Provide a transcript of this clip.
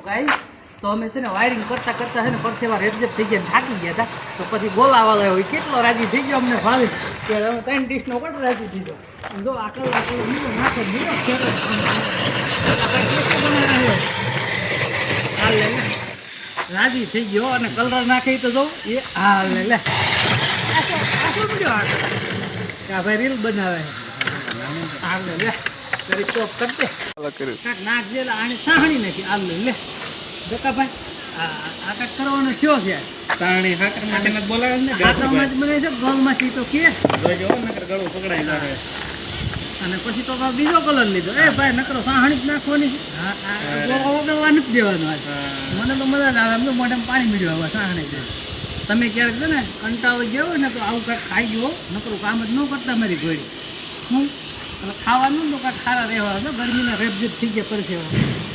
guys તો અમે છે ને વાયરિંગ કરતા કરતા છે ને પરસેવા રેપજેપ થઈ ગયા થાકી ગયા હતા તો પછી બોલાવાળો હોય કેટલો રાજી થઈ ગયો અમને ભાવી કે અમે 3 ડીશનો પણ રાજી દીધો જો આકલ લીધો નાખે લીધો ખેડો હાલ લે રાજી થઈ ગયો અને કલર નાખી તો જો એ હાલ લે આ ભાઈ રીલ બનાવે હાલ લે કરી સ્ટોપ કરતે નાખ જે આને સાહણી નથી હાલ લે જોકા ભાઈ આ કાક કરવાનો થયો છે તાણી હાકર માટે ન બોલાવે ને ગાતમાં જ બને છે ગળમાંથી તો કે જોજો નકર ગળું પકડાઈ જાય અને પછી તો બીજો કલર લીધો એ ભાઈ નકરો સાહણી જ નાખવાની છે ઓગળવા નથી દેવાનો આજ મને તો મજા જ આવે એમ તો મોઢામાં પાણી મીડ્યું હવે સાહણી છે તમે ક્યારેક છે ને કંટાળી ગયો હોય ને તો આવું કાંઈક ખાઈ ગયો નકરું કામ જ ન કરતા મારી ઘોડી હું એટલે ખાવાનું તો કાંઈક ખારા રહેવા ગરમીના રેપજેપ થઈ ગયા પડશે